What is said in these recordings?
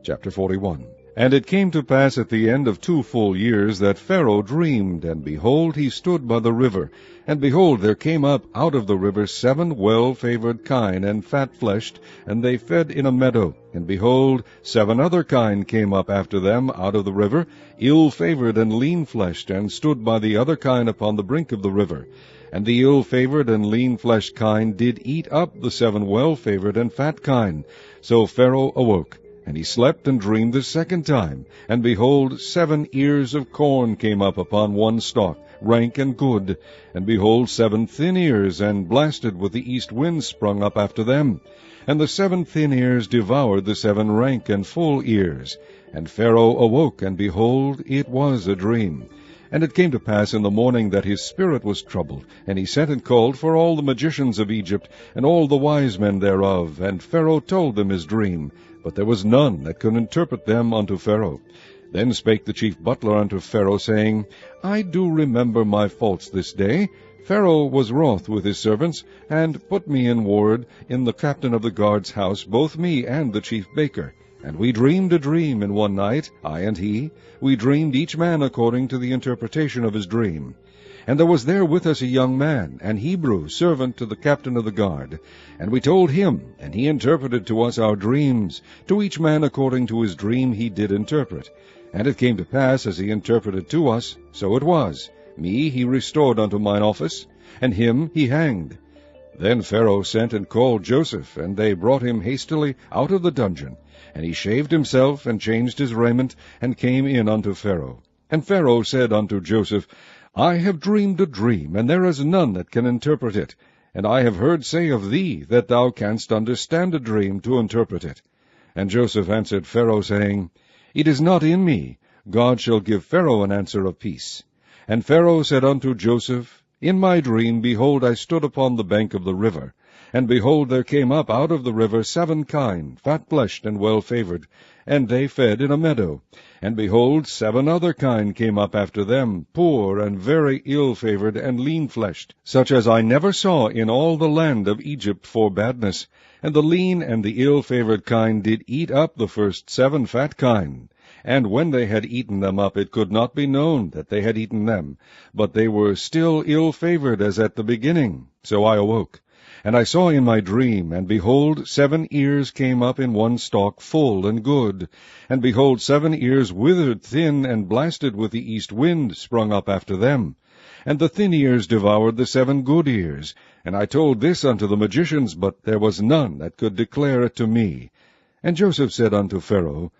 Chapter 41. And it came to pass at the end of 2 full years that Pharaoh dreamed, and behold, he stood by the river. And behold, there came up out of the river 7 well-favored kine and fat-fleshed, and they fed in a meadow. And behold, 7 other kine came up after them out of the river, ill-favored and lean-fleshed, and stood by the other kine upon the brink of the river. And the ill-favored and lean-fleshed kine did eat up the 7 well-favored and fat kine. So Pharaoh awoke. And he slept and dreamed the second time. And behold, 7 ears of corn came up upon one stalk, rank and good. And behold, 7 thin ears, and blasted with the east wind, sprung up after them. And the 7 thin ears devoured the 7 rank and full ears. And Pharaoh awoke, and behold, it was a dream. And it came to pass in the morning that his spirit was troubled, and he sent and called for all the magicians of Egypt, and all the wise men thereof. And Pharaoh told them his dream, but there was none that could interpret them unto Pharaoh. Then spake the chief butler unto Pharaoh, saying, I do remember my faults this day. Pharaoh was wroth with his servants, and put me in ward in the captain of the guard's house, both me and the chief baker. And we dreamed a dream in one night, I and he. We dreamed each man according to the interpretation of his dream. And there was there with us a young man, an Hebrew, servant to the captain of the guard. And we told him, and he interpreted to us our dreams. To each man according to his dream he did interpret. And it came to pass, as he interpreted to us, so it was. Me he restored unto mine office, and him he hanged. Then Pharaoh sent and called Joseph, and they brought him hastily out of the dungeon. And he shaved himself, and changed his raiment, and came in unto Pharaoh. And Pharaoh said unto Joseph, I have dreamed a dream, and there is none that can interpret it. And I have heard say of thee, that thou canst understand a dream to interpret it. And Joseph answered Pharaoh, saying, It is not in me. God shall give Pharaoh an answer of peace. And Pharaoh said unto Joseph, In my dream, behold, I stood upon the bank of the river. And behold, there came up out of the river 7 kine, fat-fleshed and well-favored, and they fed in a meadow. And behold, 7 other kine came up after them, poor and very ill-favored and lean-fleshed, such as I never saw in all the land of Egypt for badness. And the lean and the ill-favored kine did eat up the first 7 fat kine. And when they had eaten them up, it could not be known that they had eaten them, but they were still ill-favored as at the beginning. So I awoke. And I saw in my dream, and behold, 7 ears came up in one stalk, full and good. And behold, 7 ears withered, thin, and blasted with the east wind, sprung up after them. And the thin ears devoured the 7 good ears. And I told this unto the magicians, but there was none that could declare it to me. And Joseph said unto Pharaoh,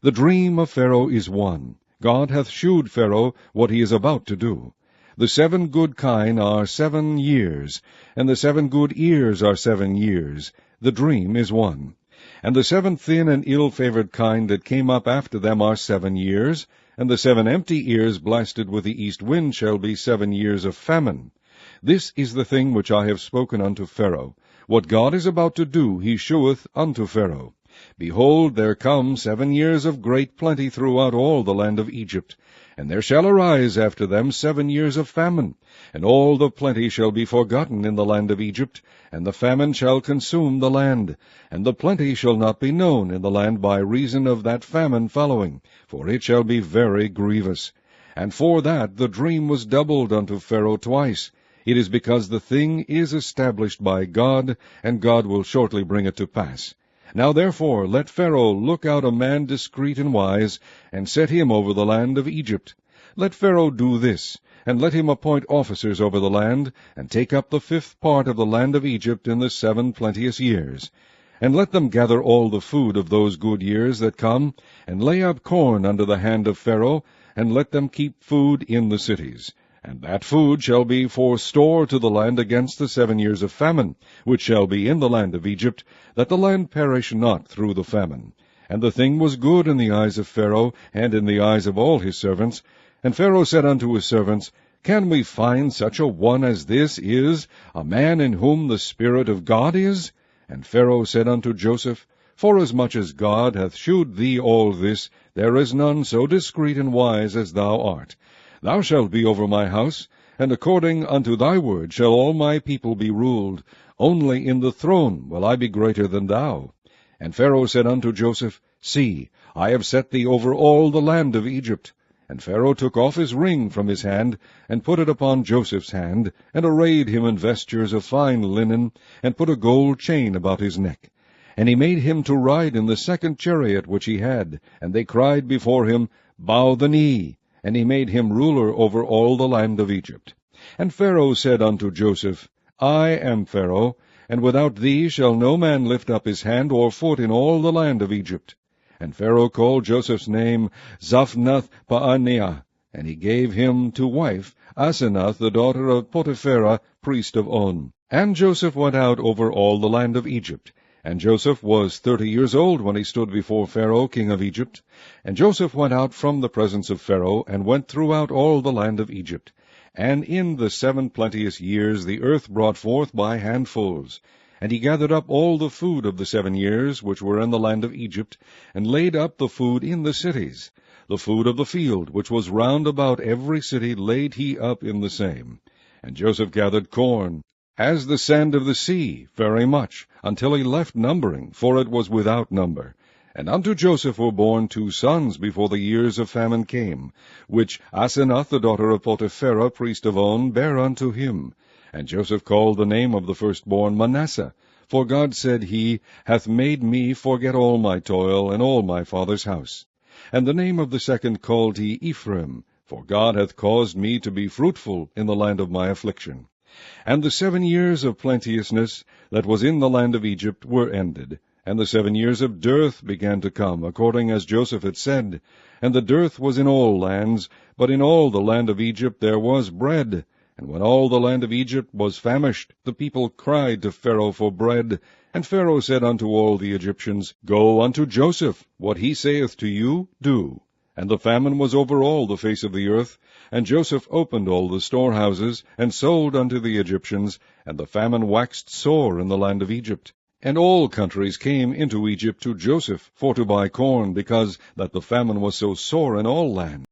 The dream of Pharaoh is one. God hath shewed Pharaoh what he is about to do. The 7 good kine are 7 years, and the 7 good ears are 7 years. The dream is one. And the 7 thin and ill-favored kine that came up after them are 7 years, and the 7 empty ears blasted with the east wind shall be 7 years of famine. This is the thing which I have spoken unto Pharaoh. What God is about to do he sheweth unto Pharaoh. Behold, there come 7 years of great plenty throughout all the land of Egypt. And there shall arise after them 7 years of famine, and all the plenty shall be forgotten in the land of Egypt, and the famine shall consume the land, and the plenty shall not be known in the land by reason of that famine following, for it shall be very grievous. And for that the dream was doubled unto Pharaoh twice. It is because the thing is established by God, and God will shortly bring it to pass. Now therefore let Pharaoh look out a man discreet and wise, and set him over the land of Egypt. Let Pharaoh do this, and let him appoint officers over the land, and take up the 5th part of the land of Egypt in the 7 plenteous years. And let them gather all the food of those good years that come, and lay up corn under the hand of Pharaoh, and let them keep food in the cities. And that food shall be for store to the land against the 7 years of famine, which shall be in the land of Egypt, that the land perish not through the famine. And the thing was good in the eyes of Pharaoh, and in the eyes of all his servants. And Pharaoh said unto his servants, Can we find such a one as this is, a man in whom the Spirit of God is? And Pharaoh said unto Joseph, Forasmuch as God hath shewed thee all this, there is none so discreet and wise as thou art. Thou shalt be over my house, and according unto thy word shall all my people be ruled. Only in the throne will I be greater than thou. And Pharaoh said unto Joseph, See, I have set thee over all the land of Egypt. And Pharaoh took off his ring from his hand, and put it upon Joseph's hand, and arrayed him in vestures of fine linen, and put a gold chain about his neck. And he made him to ride in the second chariot which he had, and they cried before him, Bow the knee. And he made him ruler over all the land of Egypt. And Pharaoh said unto Joseph, I am Pharaoh, and without thee shall no man lift up his hand or foot in all the land of Egypt. And Pharaoh called Joseph's name Zaphnath-Paaneah, and he gave him to wife Asenath, the daughter of Potipherah, priest of On. And Joseph went out over all the land of Egypt. And Joseph was 30 years old when he stood before Pharaoh king of Egypt. And Joseph went out from the presence of Pharaoh, and went throughout all the land of Egypt. And in the 7 plenteous years the earth brought forth by handfuls. And he gathered up all the food of the 7 years which were in the land of Egypt, and laid up the food in the cities. The food of the field, which was round about every city, laid he up in the same. And Joseph gathered corn, as the sand of the sea, very much, until he left numbering, for it was without number. And unto Joseph were born 2 sons before the years of famine came, which Asenath, the daughter of Potipherah, priest of On, bare unto him. And Joseph called the name of the firstborn Manasseh, for God, said he, hath made me forget all my toil and all my father's house. And the name of the second called he Ephraim, for God hath caused me to be fruitful in the land of my affliction. And the 7 years of plenteousness that was in the land of Egypt were ended, and the 7 years of dearth began to come, according as Joseph had said. And the dearth was in all lands, but in all the land of Egypt there was bread. And when all the land of Egypt was famished, the people cried to Pharaoh for bread. And Pharaoh said unto all the Egyptians, Go unto Joseph, what he saith to you, do. And the famine was over all the face of the earth. And Joseph opened all the storehouses, and sold unto the Egyptians, and the famine waxed sore in the land of Egypt. And all countries came into Egypt to Joseph for to buy corn, because that the famine was so sore in all lands.